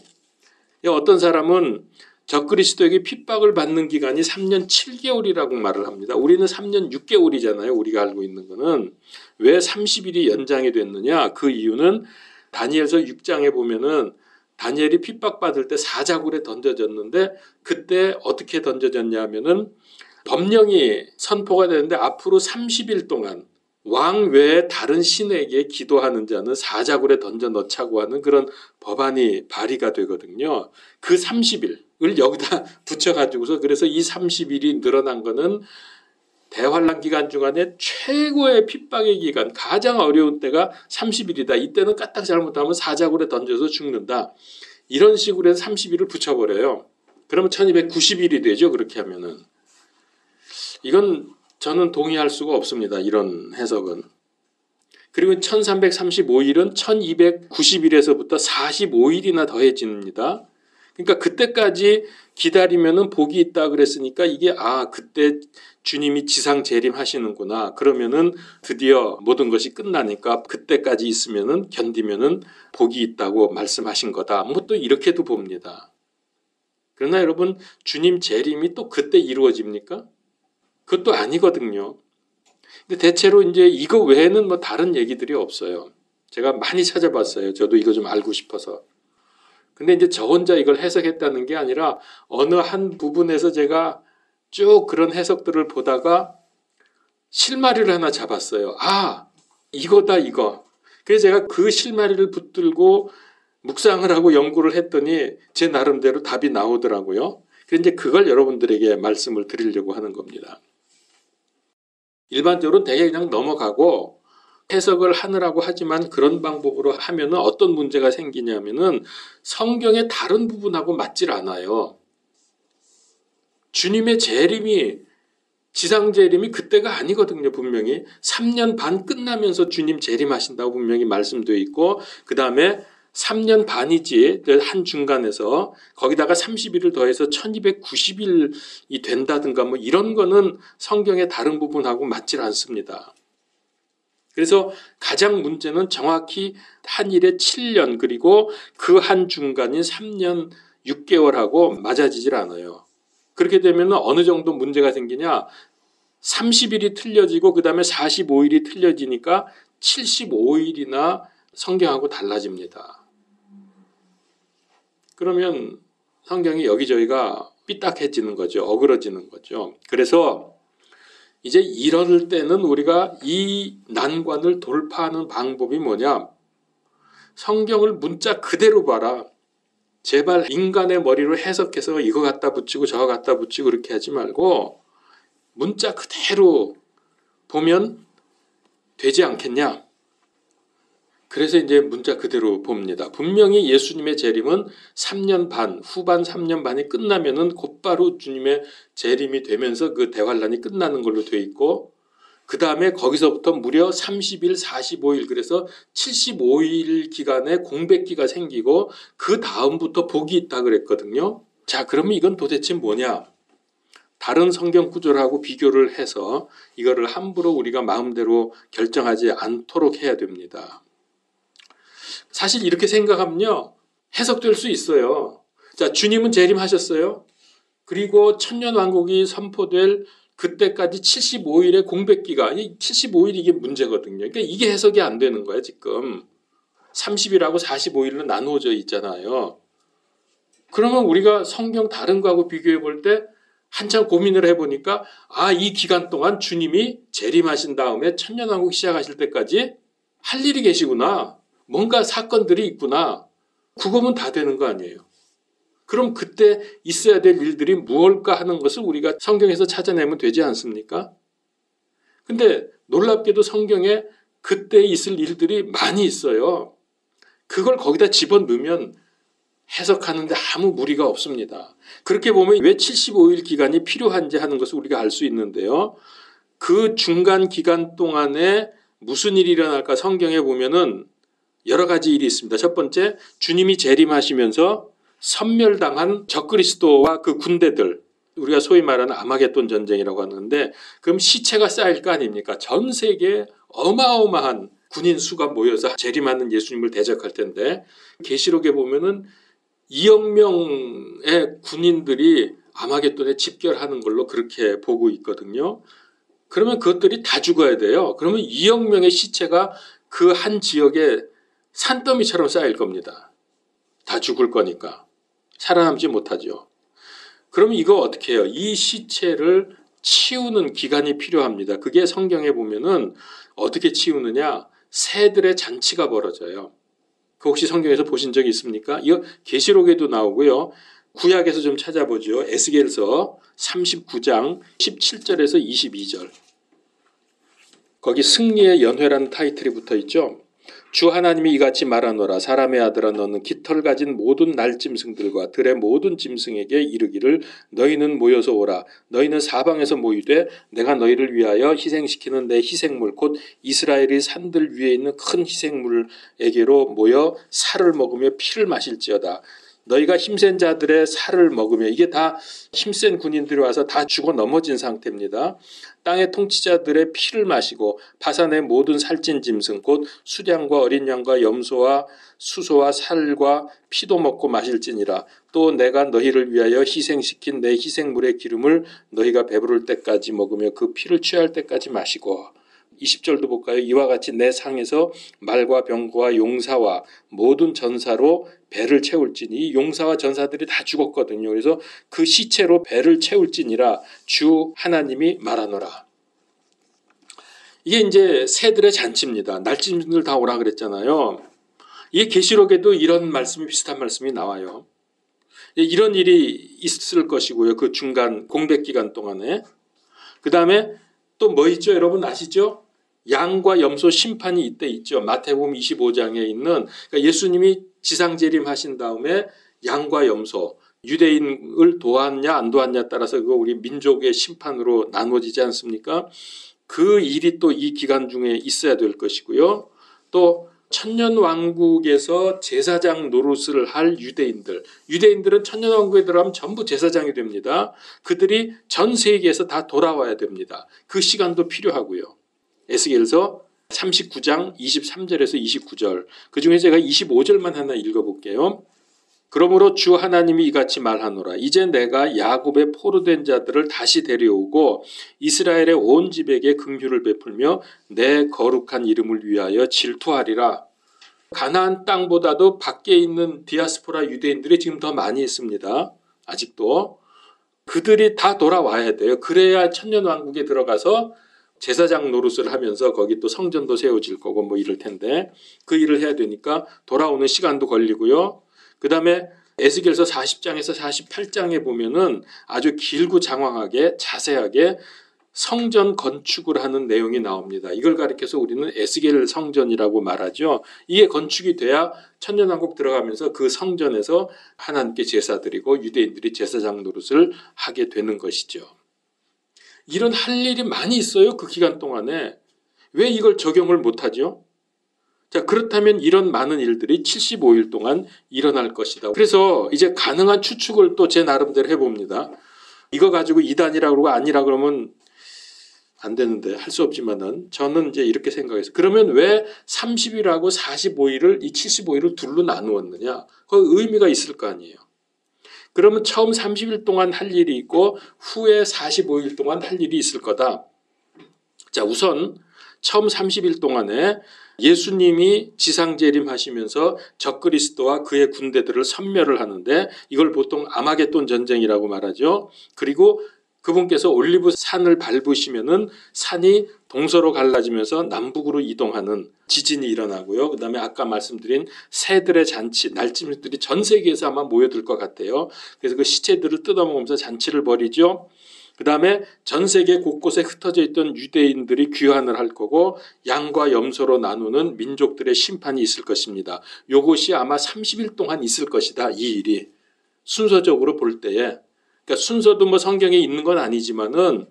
어떤 사람은 적그리스도에게 핍박을 받는 기간이 3년 7개월이라고 말을 합니다. 우리는 3년 6개월이잖아요. 우리가 알고 있는 거는. 왜 30일이 연장이 됐느냐? 그 이유는 다니엘서 6장에 보면은 다니엘이 핍박받을 때 사자굴에 던져졌는데 그때 어떻게 던져졌냐 하면은 법령이 선포가 되는데 앞으로 30일 동안 왕 외에 다른 신에게 기도하는 자는 사자굴에 던져 넣자고 하는 그런 법안이 발의가 되거든요. 그 30일을 여기다 붙여가지고서 그래서 이 30일이 늘어난 거는 대환란 기간 중간에 최고의 핍박의 기간, 가장 어려운 때가 30일이다. 이때는 까딱 잘못하면 사자굴에 던져서 죽는다. 이런 식으로 해서 30일을 붙여버려요. 그러면 1290일이 되죠. 그렇게 하면은. 이건 저는 동의할 수가 없습니다. 이런 해석은. 그리고 1335일은 1290일에서부터 45일이나 더해집니다. 그러니까 그때까지 기다리면은 복이 있다 그랬으니까 이게 그때 주님이 지상 재림하시는구나. 그러면은 드디어 모든 것이 끝나니까 그때까지 있으면은 견디면은 복이 있다고 말씀하신 거다. 뭐 또 이렇게도 봅니다. 그러나 여러분 주님 재림이 또 그때 이루어집니까? 그것도 아니거든요. 근데 대체로 이제 이거 외에는 뭐 다른 얘기들이 없어요. 제가 많이 찾아봤어요. 저도 이거 좀 알고 싶어서. 근데 이제 저 혼자 이걸 해석했다는 게 아니라 어느 한 부분에서 제가 쭉 그런 해석들을 보다가 실마리를 하나 잡았어요. 이거다 이거. 그래서 제가 그 실마리를 붙들고 묵상을 하고 연구를 했더니 제 나름대로 답이 나오더라고요. 그래서 이제 그걸 여러분들에게 말씀을 드리려고 하는 겁니다. 일반적으로 되게 그냥 넘어가고 해석을 하느라고 하지만 그런 방법으로 하면은 어떤 문제가 생기냐면은 성경의 다른 부분하고 맞질 않아요. 주님의 재림이 지상 재림이 그때가 아니거든요. 분명히 3년 반 끝나면서 주님 재림하신다고 분명히 말씀되어 있고 그 다음에 3년 반이지 한 중간에서 거기다가 30일을 더해서 1290일이 된다든가 뭐 이런 거는 성경의 다른 부분하고 맞질 않습니다. 그래서 가장 문제는 정확히 한 일에 7년 그리고 그 한 중간인 3년 6개월하고 맞아지질 않아요. 그렇게 되면 어느 정도 문제가 생기냐 30일이 틀려지고 그 다음에 45일이 틀려지니까 75일이나 성경하고 달라집니다. 그러면 성경이 여기저기가 삐딱해지는 거죠. 어그러지는 거죠. 그래서 이제 이럴 때는 우리가 이 난관을 돌파하는 방법이 뭐냐? 성경을 문자 그대로 봐라. 제발 인간의 머리로 해석해서 이거 갖다 붙이고 저거 갖다 붙이고 그렇게 하지 말고 문자 그대로 보면 되지 않겠냐? 그래서 이제 문자 그대로 봅니다. 분명히 예수님의 재림은 3년 반, 후반 3년 반이 끝나면은 곧바로 주님의 재림이 되면서 그 대환란이 끝나는 걸로 되어 있고 그 다음에 거기서부터 무려 30일, 45일 그래서 75일 기간에 공백기가 생기고 그 다음부터 복이 있다 그랬거든요. 자, 그러면 이건 도대체 뭐냐? 다른 성경 구절하고 비교를 해서 이거를 함부로 우리가 마음대로 결정하지 않도록 해야 됩니다. 사실 이렇게 생각하면요. 해석될 수 있어요. 자, 주님은 재림하셨어요. 그리고 천년왕국이 선포될 그때까지 75일의 공백기가 75일 이게 문제거든요. 그러니까 이게 해석이 안 되는 거예요. 지금 30일하고 45일로 나누어져 있잖아요. 그러면 우리가 성경 다른 거하고 비교해 볼 때 한참 고민을 해보니까 이 기간 동안 주님이 재림하신 다음에 천년왕국 시작하실 때까지 할 일이 계시구나. 뭔가 사건들이 있구나. 그거면 다 되는 거 아니에요. 그럼 그때 있어야 될 일들이 무엇일까 하는 것을 우리가 성경에서 찾아내면 되지 않습니까? 근데 놀랍게도 성경에 그때 있을 일들이 많이 있어요. 그걸 거기다 집어넣으면 해석하는데 아무 무리가 없습니다. 그렇게 보면 왜 75일 기간이 필요한지 하는 것을 우리가 알 수 있는데요. 그 중간 기간 동안에 무슨 일이 일어날까 성경에 보면은 여러 가지 일이 있습니다. 첫 번째, 주님이 재림하시면서 섬멸당한 적그리스도와 그 군대들, 우리가 소위 말하는 아마겟돈 전쟁이라고 하는데 그럼 시체가 쌓일 거 아닙니까? 전 세계에 어마어마한 군인 수가 모여서 재림하는 예수님을 대적할 텐데 계시록에 보면은 2억 명의 군인들이 아마겟돈에 집결하는 걸로 그렇게 보고 있거든요. 그러면 그것들이 다 죽어야 돼요. 그러면 2억 명의 시체가 그 한 지역에 산더미처럼 쌓일 겁니다. 다 죽을 거니까. 살아남지 못하죠. 그럼 이거 어떻게 해요? 이 시체를 치우는 기간이 필요합니다. 그게 성경에 보면은 어떻게 치우느냐? 새들의 잔치가 벌어져요. 그 혹시 성경에서 보신 적이 있습니까? 이거 계시록에도 나오고요. 구약에서 좀 찾아보죠. 에스겔서 39장 17절에서 22절. 거기 승리의 연회라는 타이틀이 붙어 있죠. 주 하나님이 이같이 말하노라. 사람의 아들아, 너는 깃털 가진 모든 날짐승들과 들의 모든 짐승에게 이르기를 너희는 모여서 오라. 너희는 사방에서 모이되 내가 너희를 위하여 희생시키는 내 희생물 곧 이스라엘이 산들 위에 있는 큰 희생물에게로 모여 살을 먹으며 피를 마실지어다. 너희가 힘센 자들의 살을 먹으며, 이게 다 힘센 군인들이 와서 다 죽어 넘어진 상태입니다. 땅의 통치자들의 피를 마시고 바산의 모든 살찐 짐승 곧 수량과 어린 양과 염소와 수소와 살과 피도 먹고 마실지니라. 또 내가 너희를 위하여 희생시킨 내 희생물의 기름을 너희가 배부를 때까지 먹으며 그 피를 취할 때까지 마시고. 20절도 볼까요? 이와 같이 내 상에서 말과 병거와 용사와 모든 전사로 배를 채울지니, 이 용사와 전사들이 다 죽었거든요. 그래서 그 시체로 배를 채울지니라 주 하나님이 말하노라. 이게 이제 새들의 잔치입니다. 날짐승들 다 오라 그랬잖아요. 이게 계시록에도 이런 말씀이, 비슷한 말씀이 나와요. 이런 일이 있을 것이고요. 그 중간 공백 기간 동안에. 그 다음에 또 뭐 있죠? 여러분 아시죠? 양과 염소 심판이 이때 있죠. 마태복음 25장에 있는, 그러니까 예수님이 지상재림하신 다음에 양과 염소, 유대인을 도왔냐 안 도왔냐 따라서 그거 우리 민족의 심판으로 나눠지지 않습니까? 그 일이 또 이 기간 중에 있어야 될 것이고요. 또 천년왕국에서 제사장 노릇을 할 유대인들은 천년왕국에 들어가면 전부 제사장이 됩니다. 그들이 전 세계에서 다 돌아와야 됩니다. 그 시간도 필요하고요. 에스겔서 39장 23절에서 29절, 그중에 제가 25절만 하나 읽어볼게요. 그러므로 주 하나님이 이같이 말하노라. 이제 내가 야곱의 포로된 자들을 다시 데려오고 이스라엘의 온 집에게 긍휼을 베풀며 내 거룩한 이름을 위하여 질투하리라. 가나안 땅보다도 밖에 있는 디아스포라 유대인들이 지금 더 많이 있습니다. 아직도. 그들이 다 돌아와야 돼요. 그래야 천년왕국에 들어가서 제사장 노릇을 하면서 거기 또 성전도 세워질 거고 뭐 이럴 텐데, 그 일을 해야 되니까 돌아오는 시간도 걸리고요. 그 다음에 에스겔서 40장에서 48장에 보면은 아주 길고 장황하게 자세하게 성전 건축을 하는 내용이 나옵니다. 이걸 가리켜서 우리는 에스겔 성전이라고 말하죠. 이게 건축이 돼야 천년왕국 들어가면서 그 성전에서 하나님께 제사 드리고 유대인들이 제사장 노릇을 하게 되는 것이죠. 이런 할 일이 많이 있어요. 그 기간 동안에. 왜 이걸 적용을 못하죠? 자, 그렇다면 이런 많은 일들이 75일 동안 일어날 것이다. 그래서 이제 가능한 추측을 또 제 나름대로 해봅니다. 이거 가지고 이단이라고 그러고 아니라 그러면 안 되는데 할 수 없지만은 저는 이제 이렇게 생각해서, 그러면 왜 30일하고 45일을 이 75일을 둘로 나누었느냐? 그 의미가 있을 거 아니에요. 그러면 처음 30일 동안 할 일이 있고 후에 45일 동안 할 일이 있을 거다. 자, 우선 처음 30일 동안에 예수님이 지상재림하시면서 적그리스도와 그의 군대들을 섬멸을 하는데, 이걸 보통 아마겟돈 전쟁이라고 말하죠. 그리고 그분께서 올리브 산을 밟으시면은 산이 동서로 갈라지면서 남북으로 이동하는 지진이 일어나고요. 그 다음에 아까 말씀드린 새들의 잔치, 날짐승들이 전 세계에서 아마 모여들 것 같아요. 그래서 그 시체들을 뜯어먹으면서 잔치를 벌이죠. 그 다음에 전 세계 곳곳에 흩어져 있던 유대인들이 귀환을 할 거고 양과 염소로 나누는 민족들의 심판이 있을 것입니다. 이것이 아마 30일 동안 있을 것이다. 이 일이 순서적으로 볼 때에, 그러니까 순서도 뭐 성경에 있는 건 아니지만은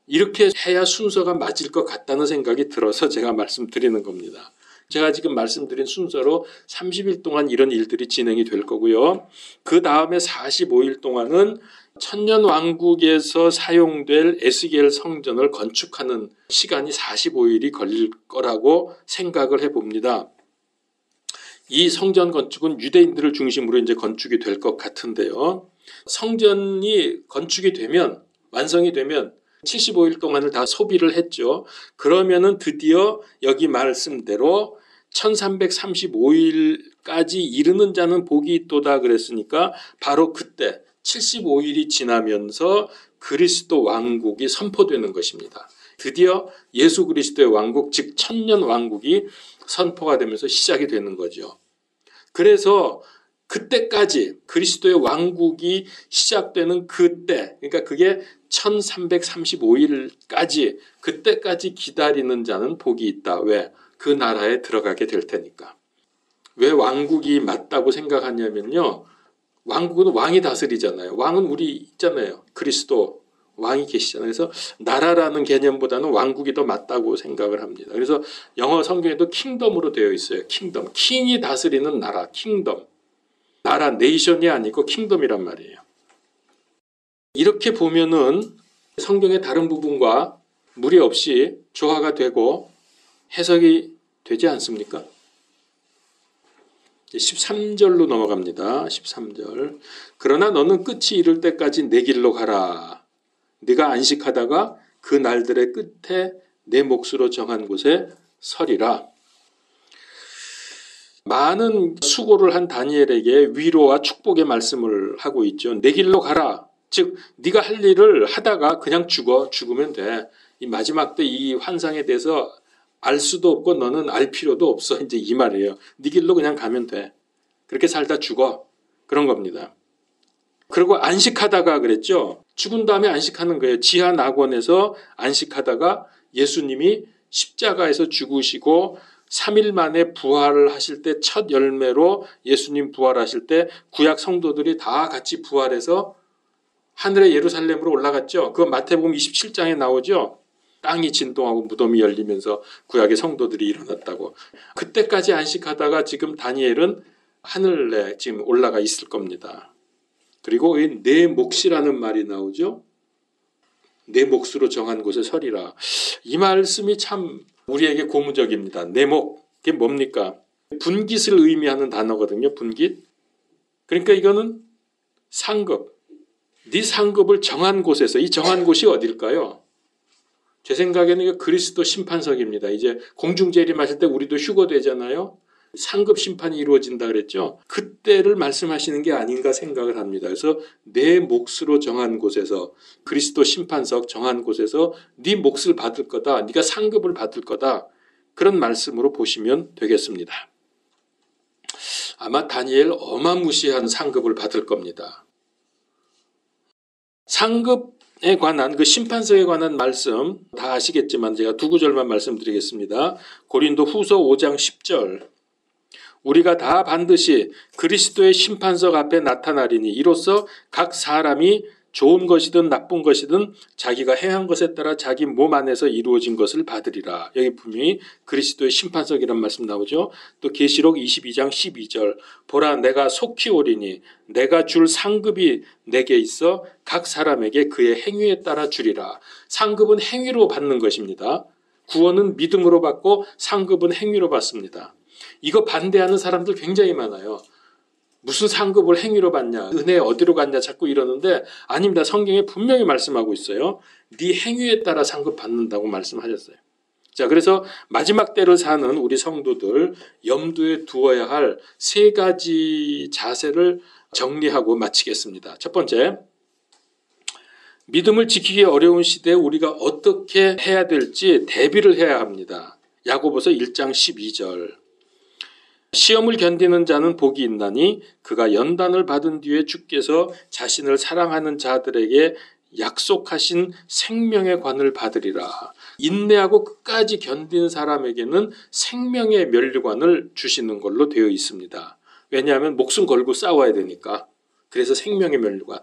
이렇게 해야 순서가 맞을 것 같다는 생각이 들어서 제가 말씀드리는 겁니다. 제가 지금 말씀드린 순서로 30일 동안 이런 일들이 진행이 될 거고요. 그 다음에 45일 동안은 천년왕국에서 사용될 에스겔 성전을 건축하는 시간이 45일이 걸릴 거라고 생각을 해봅니다. 이 성전 건축은 유대인들을 중심으로 이제 건축이 될 것 같은데요. 성전이 건축이 되면, 완성이 되면 75일 동안을 다 소비를 했죠. 그러면은 드디어 여기 말씀대로 1335일까지 이르는 자는 복이 있도다 그랬으니까 바로 그때 75일이 지나면서 그리스도 왕국이 선포되는 것입니다. 드디어 예수 그리스도의 왕국, 즉 천년 왕국이 선포가 되면서 시작이 되는 거죠. 그래서 그때까지 그리스도의 왕국이 시작되는 그때, 그러니까 그게 1335일까지, 그때까지 기다리는 자는 복이 있다. 왜? 그 나라에 들어가게 될 테니까. 왜 왕국이 맞다고 생각하냐면요, 왕국은 왕이 다스리잖아요. 왕은 우리 있잖아요. 그리스도 왕이 계시잖아요. 그래서 나라라는 개념보다는 왕국이 더 맞다고 생각을 합니다. 그래서 영어 성경에도 킹덤으로 되어 있어요. 킹덤. 킹이 다스리는 나라, 킹덤. 나라, 네이션이 아니고 킹덤이란 말이에요. 이렇게 보면은 성경의 다른 부분과 무리 없이 조화가 되고 해석이 되지 않습니까? 13절로 넘어갑니다. 13절. 그러나 너는 끝이 이를 때까지 내 길로 가라. 네가 안식하다가 그 날들의 끝에 내 몫으로 정한 곳에 서리라. 많은 수고를 한 다니엘에게 위로와 축복의 말씀을 하고 있죠. 내 길로 가라. 즉 네가 할 일을 하다가 그냥 죽으면 돼. 이 마지막 때 이 환상에 대해서 알 수도 없고 너는 알 필요도 없어. 이제 이 말이에요. 네 길로 그냥 가면 돼. 그렇게 살다 죽어. 그런 겁니다. 그리고 안식하다가 그랬죠. 죽은 다음에 안식하는 거예요. 지하 낙원에서 안식하다가 예수님이 십자가에서 죽으시고 3일 만에 부활을 하실 때 첫 열매로 예수님 부활하실 때 구약 성도들이 다 같이 부활해서 하늘의 예루살렘으로 올라갔죠. 그거 마태복음 27장에 나오죠. 땅이 진동하고 무덤이 열리면서 구약의 성도들이 일어났다고. 그때까지 안식하다가 지금 다니엘은 하늘에 지금 올라가 있을 겁니다. 그리고 내 몫이라는 말이 나오죠. 내 몫으로 정한 곳에 서리라. 이 말씀이 참 우리에게 고무적입니다. 내 몫, 그게 뭡니까? 분깃을 의미하는 단어거든요. 분깃. 그러니까 이거는 상급. 네 상급을 정한 곳에서, 이 정한 곳이 어딜까요? 제 생각에는 이거 그리스도 심판석입니다. 이제 공중재림하실 때 우리도 휴거되잖아요. 상급 심판이 이루어진다 그랬죠. 그때를 말씀하시는 게 아닌가 생각을 합니다. 그래서 내 몫으로 정한 곳에서, 그리스도 심판석 정한 곳에서 네 몫을 받을 거다. 네가 상급을 받을 거다. 그런 말씀으로 보시면 되겠습니다. 아마 다니엘 어마무시한 상급을 받을 겁니다. 상급에 관한, 그 심판석에 관한 말씀 다 아시겠지만 제가 두 구절만 말씀드리겠습니다. 고린도 후서 5장 10절. 우리가 다 반드시 그리스도의 심판석 앞에 나타나리니 이로써 각 사람이 좋은 것이든 나쁜 것이든 자기가 행한 것에 따라 자기 몸 안에서 이루어진 것을 받으리라. 여기 분명히 그리스도의 심판석이란 말씀 나오죠. 또 계시록 22장 12절. 보라 내가 속히 오리니 내가 줄 상급이 내게 있어 각 사람에게 그의 행위에 따라 주리라. 상급은 행위로 받는 것입니다. 구원은 믿음으로 받고 상급은 행위로 받습니다. 이거 반대하는 사람들 굉장히 많아요. 무슨 상급을 행위로 받냐, 은혜 어디로 갔냐 자꾸 이러는데 아닙니다. 성경에 분명히 말씀하고 있어요. 네 행위에 따라 상급 받는다고 말씀하셨어요. 자, 그래서 마지막 때를 사는 우리 성도들 염두에 두어야 할 세 가지 자세를 정리하고 마치겠습니다. 첫 번째, 믿음을 지키기 어려운 시대에 우리가 어떻게 해야 될지 대비를 해야 합니다. 야고보서 1장 12절. 시험을 견디는 자는 복이 있나니 그가 연단을 받은 뒤에 주께서 자신을 사랑하는 자들에게 약속하신 생명의 관을 받으리라. 인내하고 끝까지 견디는 사람에게는 생명의 면류관을 주시는 걸로 되어 있습니다. 왜냐하면 목숨 걸고 싸워야 되니까. 그래서 생명의 면류관.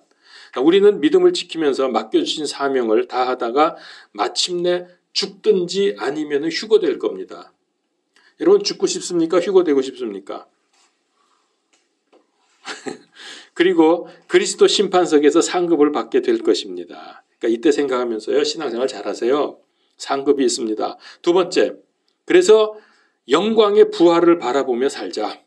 우리는 믿음을 지키면서 맡겨주신 사명을 다하다가 마침내 죽든지 아니면 휴거될 겁니다. 여러분 죽고 싶습니까? 휴거되고 싶습니까? 그리고 그리스도 심판석에서 상급을 받게 될 것입니다. 그러니까 이때 생각하면서요. 신앙생활 잘하세요. 상급이 있습니다. 두 번째, 그래서 영광의 부활을 바라보며 살자.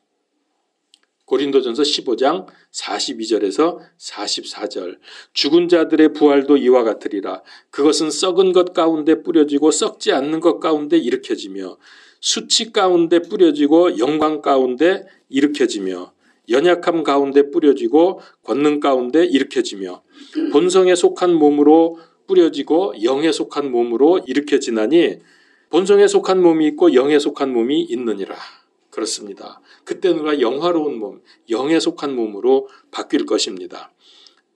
고린도전서 15장 42절에서 44절. 죽은 자들의 부활도 이와 같으리라. 그것은 썩은 것 가운데 뿌려지고 썩지 않는 것 가운데 일으켜지며 수치 가운데 뿌려지고 영광 가운데 일으켜지며 연약함 가운데 뿌려지고 권능 가운데 일으켜지며 본성에 속한 몸으로 뿌려지고 영에 속한 몸으로 일으켜지나니 본성에 속한 몸이 있고 영에 속한 몸이 있느니라. 그렇습니다. 그때는 우리가 영화로운 몸, 영에 속한 몸으로 바뀔 것입니다.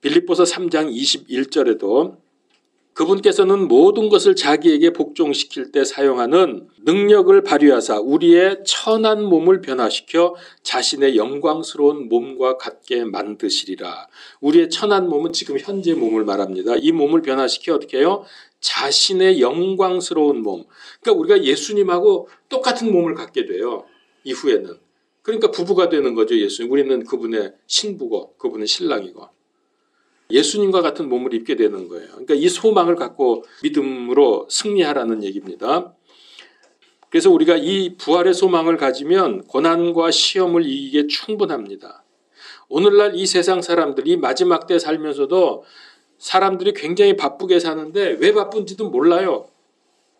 빌립보서 3장 21절에도 그분께서는 모든 것을 자기에게 복종시킬 때 사용하는 능력을 발휘하사 우리의 천한 몸을 변화시켜 자신의 영광스러운 몸과 같게 만드시리라. 우리의 천한 몸은 지금 현재 몸을 말합니다. 이 몸을 변화시켜 어떻게 해요? 자신의 영광스러운 몸. 그러니까 우리가 예수님하고 똑같은 몸을 갖게 돼요. 이후에는. 그러니까 부부가 되는 거죠. 예수님. 우리는 그분의 신부고 그분은 신랑이고. 예수님과 같은 몸을 입게 되는 거예요. 그러니까 이 소망을 갖고 믿음으로 승리하라는 얘기입니다. 그래서 우리가 이 부활의 소망을 가지면 고난과 시험을 이기기에 충분합니다. 오늘날 이 세상 사람들이 마지막 때 살면서도 사람들이 굉장히 바쁘게 사는데 왜 바쁜지도 몰라요.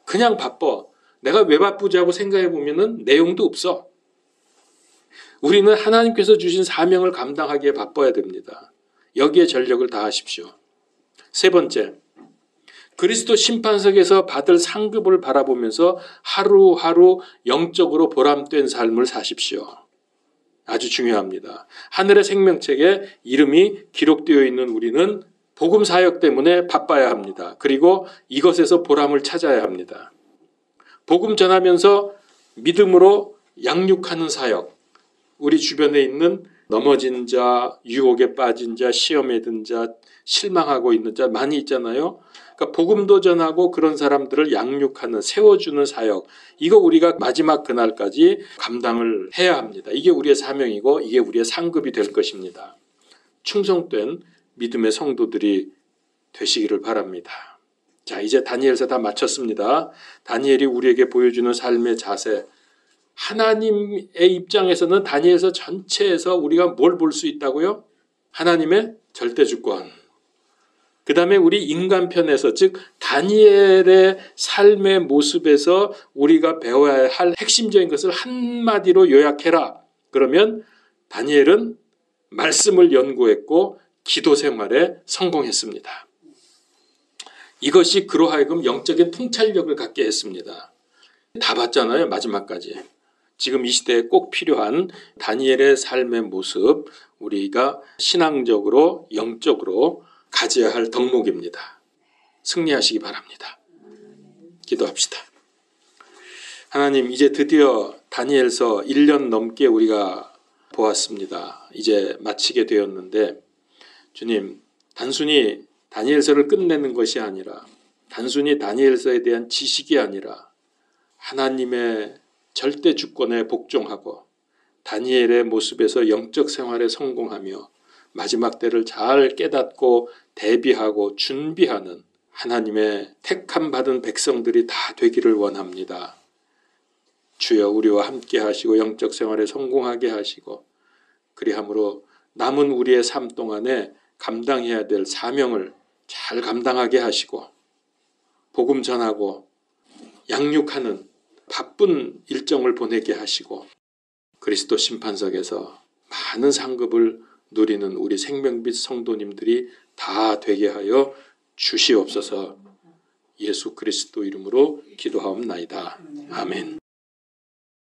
그냥 바빠. 내가 왜 바쁘지 하고 생각해 보면은 내용도 없어. 우리는 하나님께서 주신 사명을 감당하기에 바빠야 됩니다. 여기에 전력을 다하십시오. 세 번째, 그리스도 심판석에서 받을 상급을 바라보면서 하루하루 영적으로 보람된 삶을 사십시오. 아주 중요합니다. 하늘의 생명책에 이름이 기록되어 있는 우리는 복음 사역 때문에 바빠야 합니다. 그리고 이것에서 보람을 찾아야 합니다. 복음 전하면서 믿음으로 양육하는 사역, 우리 주변에 있는 넘어진 자, 유혹에 빠진 자, 시험에 든 자, 실망하고 있는 자 많이 있잖아요. 그러니까 복음도 전하고 그런 사람들을 양육하는, 세워주는 사역, 이거 우리가 마지막 그날까지 감당을 해야 합니다. 이게 우리의 사명이고 이게 우리의 상급이 될 것입니다. 충성된 믿음의 성도들이 되시기를 바랍니다. 자, 이제 다니엘서 다 마쳤습니다. 다니엘이 우리에게 보여주는 삶의 자세, 하나님의 입장에서는 다니엘서 전체에서 우리가 뭘 볼 수 있다고요? 하나님의 절대주권. 그 다음에 우리 인간 편에서, 즉 다니엘의 삶의 모습에서 우리가 배워야 할 핵심적인 것을 한마디로 요약해라. 그러면 다니엘은 말씀을 연구했고 기도 생활에 성공했습니다. 이것이 그로 하여금 영적인 통찰력을 갖게 했습니다. 다 봤잖아요, 마지막까지. 지금 이 시대에 꼭 필요한 다니엘의 삶의 모습, 우리가 신앙적으로 영적으로 가져야 할 덕목입니다. 승리하시기 바랍니다. 기도합시다. 하나님, 이제 드디어 다니엘서 1년 넘게 우리가 보았습니다. 이제 마치게 되었는데 주님, 단순히 다니엘서를 끝내는 것이 아니라, 단순히 다니엘서에 대한 지식이 아니라 하나님의 절대 주권에 복종하고 다니엘의 모습에서 영적 생활에 성공하며 마지막 때를 잘 깨닫고 대비하고 준비하는 하나님의 택함 받은 백성들이 다 되기를 원합니다. 주여, 우리와 함께 하시고 영적 생활에 성공하게 하시고 그리함으로 남은 우리의 삶 동안에 감당해야 될 사명을 잘 감당하게 하시고 복음 전하고 양육하는 바쁜 일정을 보내게 하시고 그리스도 심판석에서 많은 상급을 누리는 우리 생명빛 성도님들이 다 되게 하여 주시옵소서. 예수 그리스도 이름으로 기도하옵나이다. 아멘.